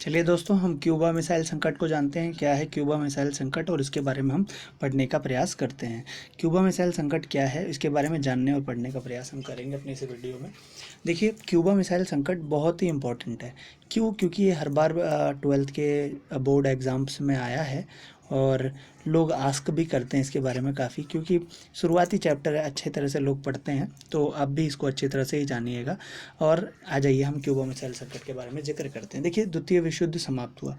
चलिए दोस्तों, हम क्यूबा मिसाइल संकट को जानते हैं। क्या है क्यूबा मिसाइल संकट और इसके बारे में हम पढ़ने का प्रयास करते हैं। क्यूबा मिसाइल संकट क्या है, इसके बारे में जानने और पढ़ने का प्रयास हम करेंगे अपने इस वीडियो में। देखिए, क्यूबा मिसाइल संकट बहुत ही इम्पोर्टेंट है। क्यों? क्योंकि ये हर बार 12th के बोर्ड एग्ज़ाम्स में आया है और लोग आस्क भी करते हैं इसके बारे में काफ़ी, क्योंकि शुरुआती चैप्टर है, अच्छे तरह से लोग पढ़ते हैं। तो आप भी इसको अच्छी तरह से ही जानिएगा। और आ जाइए, हम क्यूबा मिसाइल संकट के बारे में जिक्र करते हैं। देखिए, द्वितीय विश्व युद्ध समाप्त हुआ।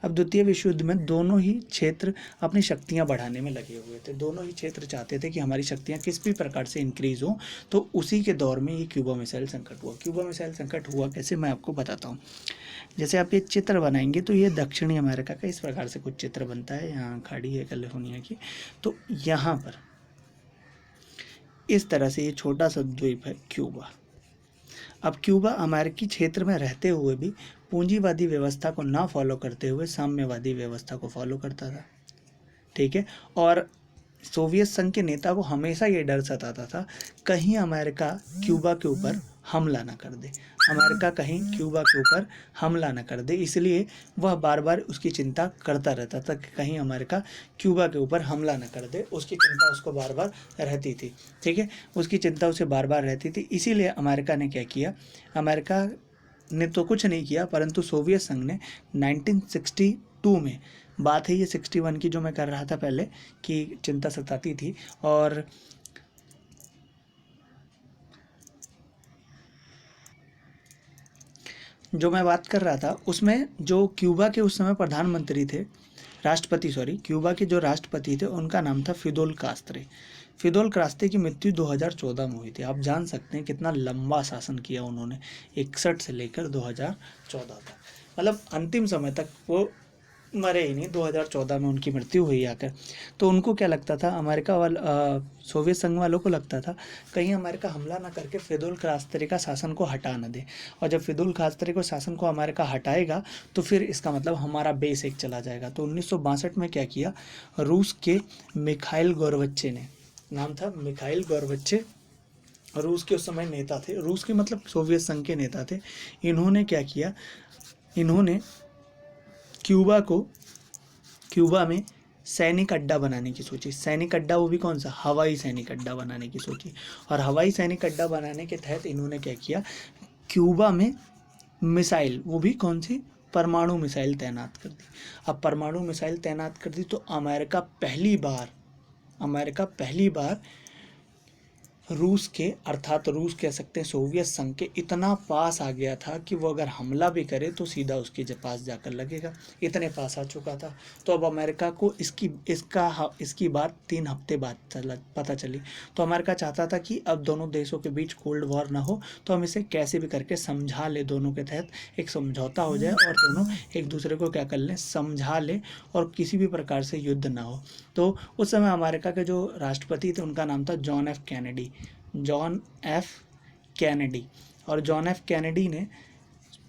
अब द्वितीय विश्व युद्ध में दोनों ही क्षेत्र अपनी शक्तियां बढ़ाने में लगे हुए थे। दोनों ही क्षेत्र चाहते थे कि हमारी शक्तियां किस भी प्रकार से इंक्रीज़ हों। तो उसी के दौर में ये क्यूबा मिसाइल संकट हुआ। क्यूबा मिसाइल संकट हुआ कैसे, मैं आपको बताता हूँ। जैसे आप ये चित्र बनाएंगे तो ये दक्षिणी अमेरिका का इस प्रकार से कुछ चित्र बनता है। यहाँ खाड़ी है कैलिफोर्निया की, तो यहाँ पर इस तरह से ये छोटा सा द्वीप है क्यूबा। अब क्यूबा अमेरिकी क्षेत्र में रहते हुए भी पूंजीवादी व्यवस्था को ना फॉलो करते हुए साम्यवादी व्यवस्था को फॉलो करता था। ठीक है। और सोवियत संघ के नेता को हमेशा ये डर सताता था, कहीं अमेरिका क्यूबा के ऊपर हमला ना कर दे, अमेरिका कहीं क्यूबा के ऊपर हमला ना कर दे। इसलिए वह बार बार उसकी चिंता करता रहता था कि कहीं अमेरिका क्यूबा के ऊपर हमला ना कर दे। उसकी चिंता उसको बार बार रहती थी। ठीक है, उसकी चिंता उसे बार बार रहती थी। इसीलिए अमेरिका ने क्या किया, अमेरिका ने तो कुछ नहीं किया, परंतु सोवियत संघ ने 1962 में, बात है ये 61 की जो मैं कर रहा था पहले, कि चिंता सताती थी। और जो मैं बात कर रहा था उसमें जो क्यूबा के उस समय प्रधानमंत्री थे, क्यूबा के जो राष्ट्रपति थे उनका नाम था फिदेल कास्त्रे। फिदेल कास्त्रे की मृत्यु 2014 में हुई थी। आप जान सकते हैं कितना लंबा शासन किया उन्होंने, 61 से लेकर 2014 तक। मतलब अंतिम समय तक वो मरे ही नहीं। 2014 में उनकी मृत्यु हुई आकर। तो उनको क्या लगता था, सोवियत संघ वालों को लगता था कहीं अमेरिका हमला ना करके फिदेल कास्त्रे का शासन को हटा न दे। और जब फिदेल कास्त्रे को शासन को अमेरिका हटाएगा तो फिर इसका मतलब हमारा बेस एक चला जाएगा। तो 1962 में क्या किया, रूस के मिखाइल गोरबच्चे ने, नाम था मिखाइल गोरबच्चे, रूस के उस समय नेता थे, रूस के मतलब सोवियत संघ के नेता थे। इन्होंने क्या किया, इन्होंने क्यूबा में सैनिक अड्डा बनाने की सोची। सैनिक अड्डा, वो भी कौन सा, हवाई सैनिक अड्डा बनाने की सोची। और हवाई सैनिक अड्डा बनाने के तहत इन्होंने क्या किया, क्यूबा में मिसाइल, वो भी कौन सी, परमाणु मिसाइल तैनात कर दी। अब परमाणु मिसाइल तैनात कर दी तो अमेरिका पहली बार रूस के, अर्थात रूस कह सकते हैं सोवियत संघ के, इतना पास आ गया था कि वो अगर हमला भी करे तो सीधा उसके पास जाकर लगेगा। इतने पास आ चुका था। तो अब अमेरिका को इसकी बात 3 हफ्ते बाद पता चली। तो अमेरिका चाहता था कि अब दोनों देशों के बीच कोल्ड वॉर ना हो, तो हम इसे कैसे भी करके समझा ले, दोनों के तहत एक समझौता हो जाए और दोनों एक दूसरे को क्या कर लें, समझा ले, और किसी भी प्रकार से युद्ध ना हो। तो उस समय अमेरिका के जो राष्ट्रपति थे उनका नाम था जॉन एफ कैनेडी। और जॉन एफ कैनेडी ने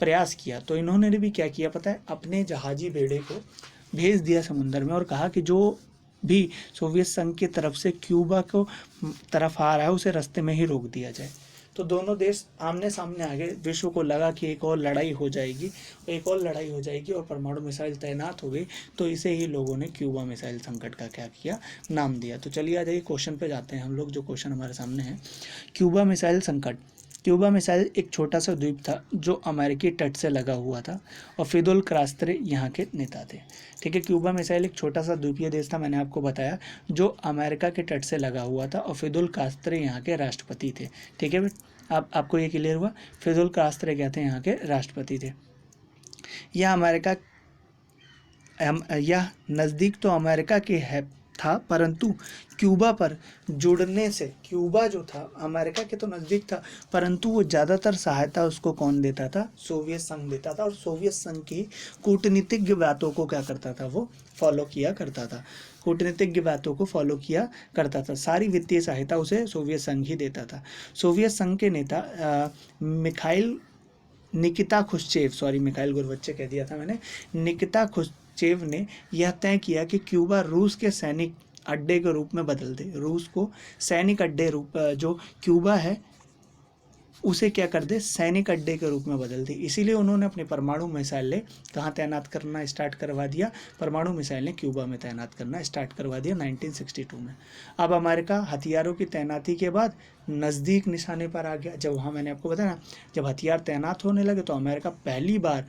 प्रयास किया। तो इन्होंने भी क्या किया पता है, अपने जहाजी बेड़े को भेज दिया समुद्र में और कहा कि जो भी सोवियत संघ की तरफ से क्यूबा को तरफ आ रहा है उसे रास्ते में ही रोक दिया जाए। तो दोनों देश आमने सामने आ गए। विश्व को लगा कि एक और लड़ाई हो जाएगी और परमाणु मिसाइल तैनात हो गई। तो इसे ही लोगों ने क्यूबा मिसाइल संकट का क्या किया, नाम दिया। तो चलिए आ जाइए, क्वेश्चन पे जाते हैं हम लोग। जो क्वेश्चन हमारे सामने है, क्यूबा मिसाइल संकट। क्यूबा मिसाइल एक छोटा सा द्वीप था जो अमेरिकी तट से लगा हुआ था और फिदेल कास्त्रे यहाँ के नेता थे। ठीक है, क्यूबा मिसाइल एक छोटा सा द्वीपीय देश था, मैंने आपको बताया, जो अमेरिका के तट से लगा हुआ था और फिदेल कास्त्रे यहाँ के राष्ट्रपति थे। ठीक है, आपको ये क्लियर हुआ। फिदेल कास्त्रे क्या थे, यहाँ के राष्ट्रपति थे। यह नज़दीक तो अमेरिका के है था, परंतु क्यूबा पर जुड़ने से, क्यूबा जो था अमेरिका के तो नज़दीक था, परंतु वो ज़्यादातर सहायता उसको कौन देता था, सोवियत संघ देता था। और सोवियत संघ की कूटनीतिक बातों को क्या करता था, वो फॉलो किया करता था। कूटनीतिक बातों को फॉलो किया करता था। सारी वित्तीय सहायता उसे सोवियत संघ ही देता था। सोवियत संघ के नेता मिखाइल गोरबच्चे कह दिया था मैंने, निकिता खुश्चेव ने यह तय किया कि क्यूबा रूस के सैनिक अड्डे के रूप में बदल दे। रूस को सैनिक अड्डे रूप, जो क्यूबा है उसे क्या कर दे, सैनिक अड्डे के रूप में बदल दी। इसीलिए उन्होंने अपनी परमाणु मिसाइलें कहाँ तैनात करना स्टार्ट करवा दिया, परमाणु मिसाइलें क्यूबा में तैनात करना स्टार्ट करवा दिया 1962 में। अब अमेरिका हथियारों की तैनाती के बाद नज़दीक निशाने पर आ गया। जब वहाँ मैंने आपको बताया ना, जब हथियार तैनात होने लगे तो अमेरिका पहली बार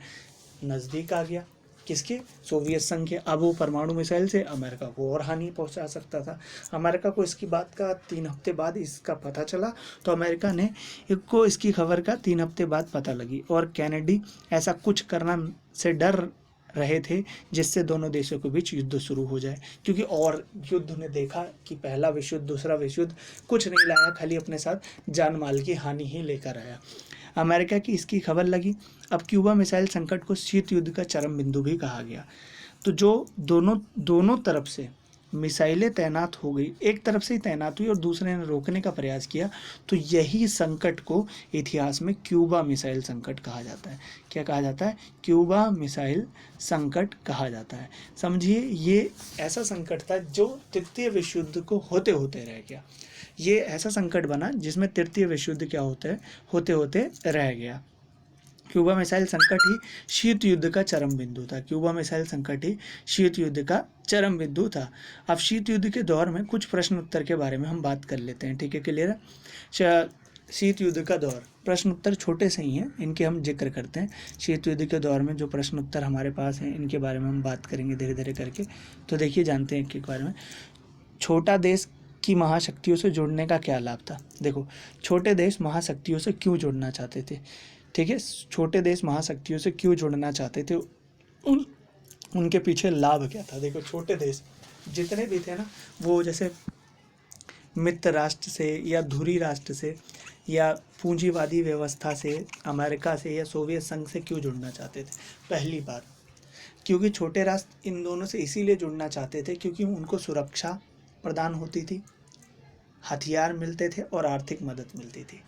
नज़दीक आ गया, किसके, सोवियत संघ के। अब वो परमाणु मिसाइल से अमेरिका को और हानि पहुंचा सकता था। अमेरिका को इसकी बात का 3 हफ्ते बाद इसका पता चला, तो अमेरिका ने को इसकी खबर का 3 हफ्ते बाद पता लगी, और कैनेडी ऐसा कुछ करना से डर रहे थे जिससे दोनों देशों के बीच युद्ध शुरू हो जाए, क्योंकि और युद्ध ने देखा कि पहला विश्व युद्ध दूसरा विश्व युद्ध कुछ नहीं लाया, खाली अपने साथ जान माल की हानि ही लेकर आया। अमेरिका की इसकी खबर लगी। अब क्यूबा मिसाइल संकट को शीत युद्ध का चरम बिंदु भी कहा गया। तो जो दोनों तरफ से मिसाइलें तैनात हो गई, एक तरफ से ही तैनात हुई और दूसरे ने रोकने का प्रयास किया, तो यही संकट को इतिहास में क्यूबा मिसाइल संकट कहा जाता है। क्या कहा जाता है, क्यूबा मिसाइल संकट कहा जाता है। समझिए, ये ऐसा संकट था जो तृतीय विश्व युद्ध को होते होते रह गया। ये ऐसा संकट बना जिसमें तृतीय विश्व युद्ध क्या होते होते रह गया। क्यूबा मिसाइल संकट ही शीत युद्ध का चरम बिंदु था। क्यूबा मिसाइल संकट ही शीत युद्ध का चरम बिंदु था। अब शीत युद्ध के दौर में कुछ प्रश्न उत्तर के बारे में हम बात कर लेते हैं, ठीक है, क्लियर है। शीत युद्ध का दौर, प्रश्न उत्तर छोटे से ही हैं, इनके हम जिक्र करते हैं। शीत युद्ध के दौर में जो प्रश्न उत्तर हमारे पास हैं, इनके बारे में हम बात करेंगे धीरे धीरे करके। तो देखिए, जानते हैं इनके बारे में। छोटा देश की महाशक्तियों से जुड़ने का क्या लाभ था। देखो, छोटे देश महाशक्तियों से क्यों जुड़ना चाहते थे, ठीक है, छोटे देश महाशक्तियों से क्यों जुड़ना चाहते थे, उनके पीछे लाभ क्या था। देखो, छोटे देश जितने भी थे ना, वो जैसे मित्र राष्ट्र से या धुरी राष्ट्र से या पूंजीवादी व्यवस्था से, अमेरिका से या सोवियत संघ से क्यों जुड़ना चाहते थे। पहली बात, क्योंकि छोटे राष्ट्र इन दोनों से इसीलिए जुड़ना चाहते थे क्योंकि उनको सुरक्षा प्रदान होती थी, हथियार मिलते थे और आर्थिक मदद मिलती थी।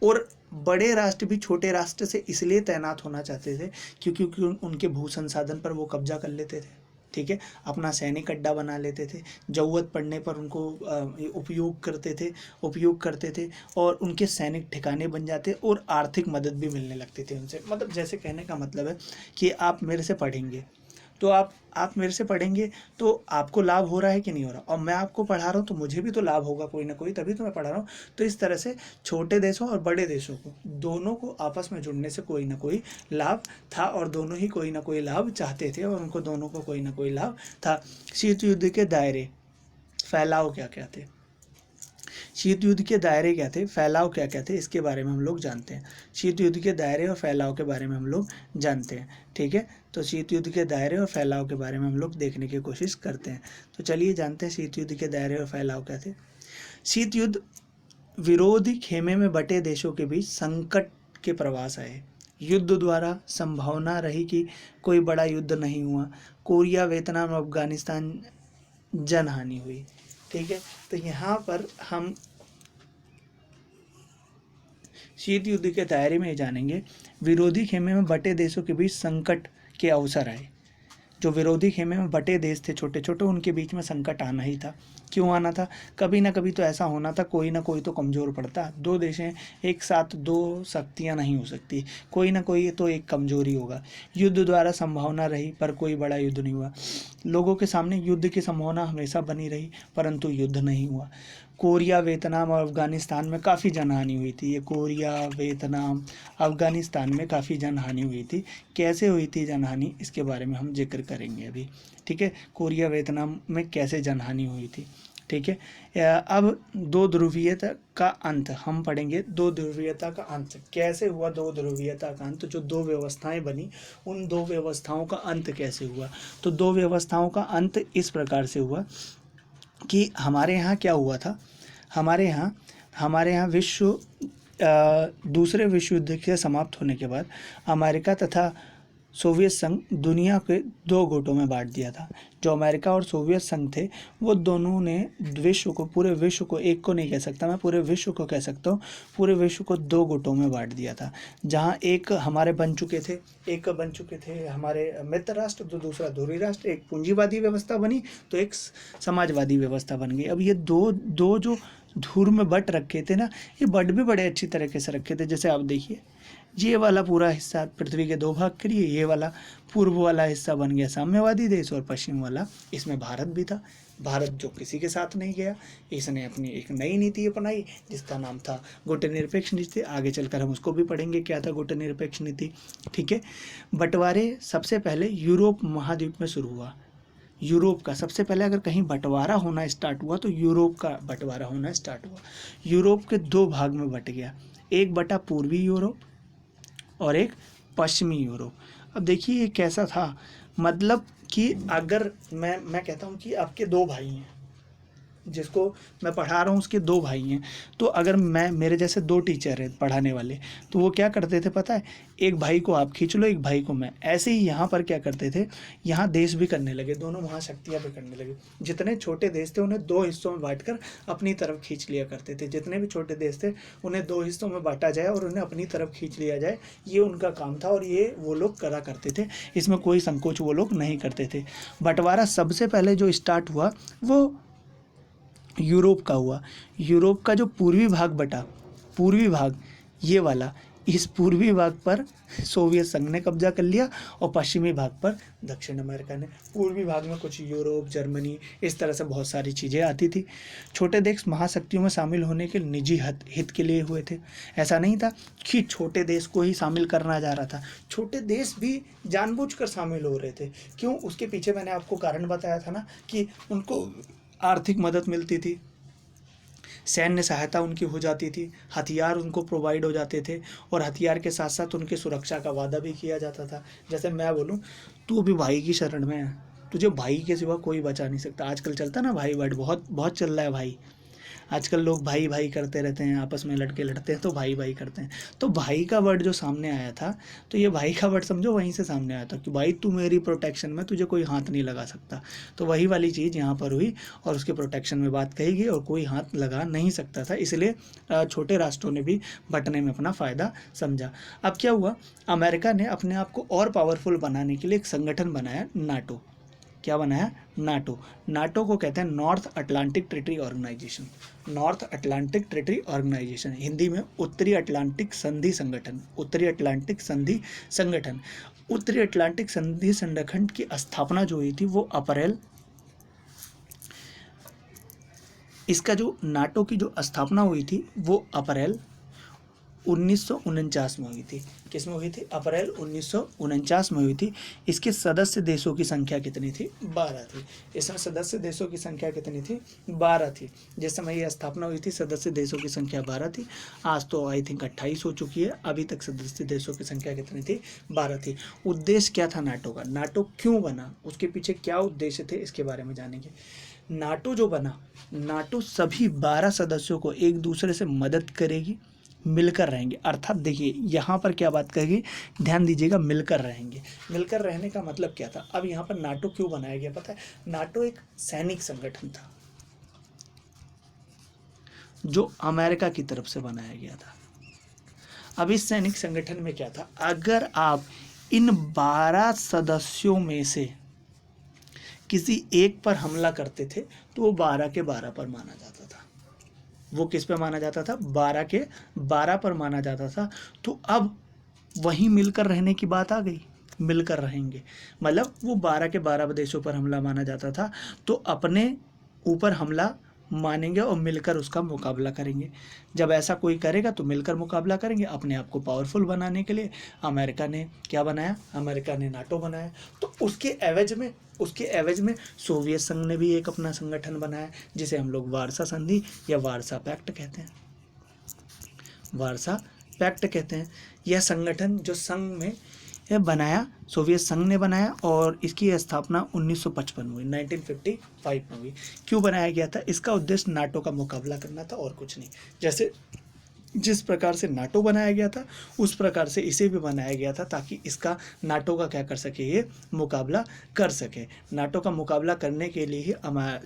और बड़े राष्ट्र भी छोटे राष्ट्र से इसलिए तैनात होना चाहते थे क्योंकि उनके भू संसाधन पर वो कब्जा कर लेते थे, ठीक है, अपना सैनिक अड्डा बना लेते थे, ज़रूरत पड़ने पर उनको उपयोग करते थे और उनके सैनिक ठिकाने बन जाते और आर्थिक मदद भी मिलने लगती थी उनसे। मतलब जैसे कहने का मतलब है कि आप मेरे से पढ़ेंगे तो आप मेरे से पढ़ेंगे तो आपको लाभ हो रहा है कि नहीं हो रहा, और मैं आपको पढ़ा रहा हूँ तो मुझे भी तो लाभ होगा कोई ना कोई, तभी तो मैं पढ़ा रहा हूँ। तो इस तरह से छोटे देशों और बड़े देशों को, दोनों को आपस में जुड़ने से कोई ना कोई लाभ था और दोनों ही कोई ना कोई लाभ चाहते थे और उनको दोनों को कोई ना कोई लाभ था। शीत युद्ध के दायरे, फैलाव क्या क्या थे, शीत युद्ध के दायरे क्या थे, फैलाव क्या क्या थे, इसके बारे में हम लोग जानते हैं। शीत युद्ध के दायरे और फैलाव के बारे में हम लोग जानते हैं, ठीक है। तो शीत युद्ध के दायरे और फैलाव के बारे में हम लोग देखने की कोशिश करते हैं। तो चलिए जानते हैं शीत युद्ध के दायरे और फैलाव क्या थे। शीत युद्ध विरोधी खेमे में बटे देशों के बीच संकट के प्रवास आए। युद्ध द्वारा संभावना रही कि कोई बड़ा युद्ध नहीं हुआ। कोरिया, वियतनाम और अफगानिस्तान जनहानि हुई, ठीक है। तो यहाँ पर हम शीत युद्ध के दायरे में जानेंगे। विरोधी खेमे में बटे देशों के बीच संकट के अवसर आए। जो विरोधी खेमे में बटे देश थे छोटे छोटे, उनके बीच में संकट आना ही था। क्यों आना था, कभी ना कभी तो ऐसा होना था, कोई ना कोई तो कमज़ोर पड़ता। दो देश हैं, एक साथ दो शक्तियां नहीं हो सकती, कोई ना कोई तो एक कमजोरी होगा। युद्ध द्वारा संभावना रही पर कोई बड़ा युद्ध नहीं हुआ। लोगों के सामने युद्ध की संभावना हमेशा बनी रही परंतु युद्ध नहीं हुआ। कोरिया, वियतनाम और अफगानिस्तान में काफ़ी जनहानि हुई थी। ये कोरिया, वियतनाम, अफगानिस्तान में काफ़ी जनहानि हुई थी। कैसे हुई थी जनहानि, इसके बारे में हम जिक्र करेंगे अभी, ठीक है। कोरिया, वियतनाम में कैसे जनहानि हुई थी, ठीक है। अब दो ध्रुवीयता का अंत हम पढ़ेंगे। दो ध्रुवीयता का अंत कैसे हुआ, दो ध्रुवीयता का अंत, जो दो व्यवस्थाएं बनी उन दो व्यवस्थाओं का अंत कैसे हुआ। तो दो व्यवस्थाओं का अंत इस प्रकार से हुआ कि हमारे यहाँ क्या हुआ था, हमारे यहाँ दूसरे विश्व युद्ध के समाप्त होने के बाद अमेरिका तथा सोवियत संघ दुनिया के दो गुटों में बांट दिया था। जो अमेरिका और सोवियत संघ थे वो दोनों ने विश्व को, पूरे विश्व को, एक को नहीं कह सकता मैं, पूरे विश्व को कह सकता हूँ, पूरे विश्व को दो गुटों में बांट दिया था। जहाँ एक हमारे बन चुके थे हमारे मित्र राष्ट्र, तो दूसरा धुरी राष्ट्र। एक पूंजीवादी व्यवस्था बनी तो एक समाजवादी व्यवस्था बन गई। अब ये दो जो धूर में बट रखे थे ना, ये बट भी बड़े अच्छी तरीके से रखे थे। जैसे आप देखिए, ये वाला पूरा हिस्सा पृथ्वी के 2 भाग करिए, ये वाला पूर्व वाला हिस्सा बन गया साम्यवादी देश और पश्चिम वाला, इसमें भारत भी था। भारत जो किसी के साथ नहीं गया, इसने अपनी एक नई नीति अपनाई जिसका नाम था गुटनिरपेक्ष नीति। आगे चलकर हम उसको भी पढ़ेंगे क्या था गुटनिरपेक्ष नीति। ठीक है, बंटवारे सबसे पहले यूरोप महाद्वीप में शुरू हुआ। यूरोप का सबसे पहले अगर कहीं बंटवारा होना स्टार्ट हुआ तो यूरोप का बंटवारा होना स्टार्ट हुआ। यूरोप के 2 भाग में बट गया, एक बटा पूर्वी यूरोप और एक पश्चिमी यूरोप। अब देखिए ये कैसा था, मतलब कि अगर मैं कहता हूँ कि आपके 2 भाई हैं, जिसको मैं पढ़ा रहा हूँ उसके 2 भाई हैं, तो अगर मेरे जैसे 2 टीचर हैं पढ़ाने वाले, तो वो क्या करते थे पता है, एक भाई को आप खींच लो, एक भाई को मैं। ऐसे ही यहाँ पर क्या करते थे, यहाँ देश भी करने लगे, दोनों महाशक्तियाँ भी करने लगे। जितने छोटे देश थे उन्हें 2 हिस्सों में बांटकर अपनी तरफ खींच लिया करते थे। जितने भी छोटे देश थे उन्हें 2 हिस्सों में बांटा जाए और उन्हें अपनी तरफ खींच लिया जाए, ये उनका काम था और ये वो लोग करा करते थे। इसमें कोई संकोच वो लोग नहीं करते थे। बंटवारा सबसे पहले जो स्टार्ट हुआ वो यूरोप का हुआ। यूरोप का जो पूर्वी भाग बटा, पूर्वी भाग ये वाला, इस पूर्वी भाग पर सोवियत संघ ने कब्जा कर लिया और पश्चिमी भाग पर दक्षिण अमेरिका ने। पूर्वी भाग में कुछ यूरोप, जर्मनी, इस तरह से बहुत सारी चीज़ें आती थी। छोटे देश महाशक्तियों में शामिल होने के निजी हित के लिए हुए थे। ऐसा नहीं था कि छोटे देश को ही शामिल करना जा रहा था, छोटे देश भी जानबूझकर शामिल हो रहे थे। क्यों? उसके पीछे मैंने आपको कारण बताया था ना कि उनको आर्थिक मदद मिलती थी, सैन्य सहायता उनकी हो जाती थी, हथियार उनको प्रोवाइड हो जाते थे और हथियार के साथ साथ उनकी सुरक्षा का वादा भी किया जाता था। जैसे मैं बोलूँ, तू अभी भाई की शरण में है, तुझे भाई के सिवा कोई बचा नहीं सकता। आजकल चलता ना भाई वर्ड, बहुत बहुत चल रहा है भाई। आजकल लोग भाई भाई करते रहते हैं, आपस में लड़के लड़ते हैं तो भाई भाई करते हैं। तो भाई का वर्ड जो सामने आया था, तो ये भाई का वर्ड समझो वहीं से सामने आया था कि भाई तू मेरी प्रोटेक्शन में, तुझे कोई हाथ नहीं लगा सकता। तो वही वाली चीज़ यहाँ पर हुई और उसके प्रोटेक्शन में बात कही गई और कोई हाथ लगा नहीं सकता था। इसलिए छोटे राष्ट्रों ने भी बंटने में अपना फ़ायदा समझा। अब क्या हुआ, अमेरिका ने अपने आप को और पावरफुल बनाने के लिए एक संगठन बनाया, नाटो। क्या बनाया? नाटो। नाटो को कहते हैं North Atlantic Treaty Organisation. North Atlantic Treaty Organisation, Hindi में उत्तरी अटलांटिक संधि संगठन। उत्तरी अटलांटिक संधि संगठन। उत्तरी अटलांटिक संधि संगठन की स्थापना जो हुई थी वो अप्रैल, इसका जो नाटो की जो स्थापना हुई थी वो अप्रैल 1949 में हुई थी। किस में हुई थी? अप्रैल 1949 में हुई थी। इसके सदस्य देशों की संख्या कितनी थी? 12 थी। इसमें सदस्य देशों की संख्या कितनी थी? 12 थी। जिस समय ये स्थापना हुई थी सदस्य देशों की संख्या 12 थी। आज तो आई थिंक 28 हो चुकी है। अभी तक सदस्य देशों की संख्या कितनी थी? 12 थी। उद्देश्य क्या था नाटो का? नाटो क्यों बना, उसके पीछे क्या उद्देश्य थे, इसके बारे में जानेंगे। नाटो जो बना, नाटो सभी 12 सदस्यों को एक दूसरे से मदद करेगी, मिलकर रहेंगे। अर्थात देखिए यहाँ पर क्या बात करेगी, ध्यान दीजिएगा, मिलकर रहेंगे। मिलकर रहने का मतलब क्या था? अब यहाँ पर नाटो क्यों बनाया गया पता है? नाटो एक सैनिक संगठन था जो अमेरिका की तरफ से बनाया गया था। अब इस सैनिक संगठन में क्या था, अगर आप इन 12 सदस्यों में से किसी एक पर हमला करते थे तो वो 12 के 12 पर माना जाता था। वो किस पे माना जाता था? 12 के 12 पर माना जाता था। तो अब वहीं मिलकर रहने की बात आ गई, मिलकर रहेंगे, मतलब वो 12 के 12 देशों पर हमला माना जाता था तो अपने ऊपर हमला मानेंगे और मिलकर उसका मुकाबला करेंगे। जब ऐसा कोई करेगा तो मिलकर मुकाबला करेंगे। अपने आप को पावरफुल बनाने के लिए अमेरिका ने क्या बनाया? अमेरिका ने नाटो बनाया। तो उसके एवज में सोवियत संघ ने भी एक अपना संगठन बनाया जिसे हम लोग वारसा संधि या वारसा पैक्ट कहते हैं। वारसा पैक्ट कहते हैं। यह संगठन जो संघ में बनाया, सोवियत संघ ने बनाया और इसकी स्थापना 1955 में हुई, 1955 में हुई। क्यों बनाया गया था? इसका उद्देश्य नाटो का मुकाबला करना था और कुछ नहीं। जैसे जिस प्रकार से नाटो बनाया गया था उस प्रकार से इसे भी बनाया गया था, ताकि इसका नाटो का क्या कर सके, ये मुकाबला कर सके। नाटो का मुकाबला करने के लिए ही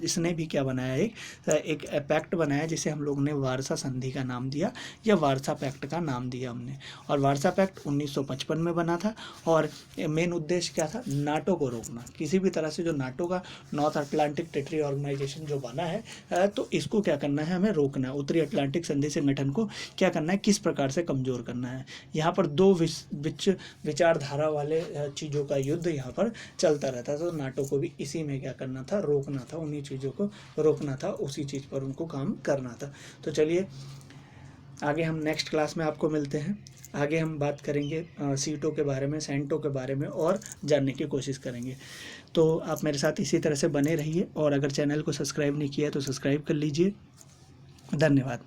इसने भी क्या बनाया, एक पैक्ट बनाया जिसे हम लोग ने वारसा संधि का नाम दिया या वारसा पैक्ट का नाम दिया हमने। और वारसा पैक्ट 1955 में बना था और मेन उद्देश्य क्या था, नाटो को रोकना। किसी भी तरह से जो नाटो का नॉर्थ अटलांटिक ट्रेटरी ऑर्गेनाइजेशन जो बना है तो इसको क्या करना है, हमें रोकना है। उत्तरी अटलांटिक संधि संगठन को क्या करना है, किस प्रकार से कमज़ोर करना है। यहाँ पर दो विचारधारा वाले चीज़ों का युद्ध यहाँ पर चलता रहता था। तो नाटो को भी इसी में क्या करना था, रोकना था, उन्हीं चीज़ों को रोकना था, उसी चीज़ पर उनको काम करना था। तो चलिए आगे हम नेक्स्ट क्लास में आपको मिलते हैं। आगे हम बात करेंगे सीटों के बारे में, सेंटों के बारे में और जानने की कोशिश करेंगे। तो आप मेरे साथ इसी तरह से बने रहिए और अगर चैनल को सब्सक्राइब नहीं किया तो सब्सक्राइब कर लीजिए। धन्यवाद।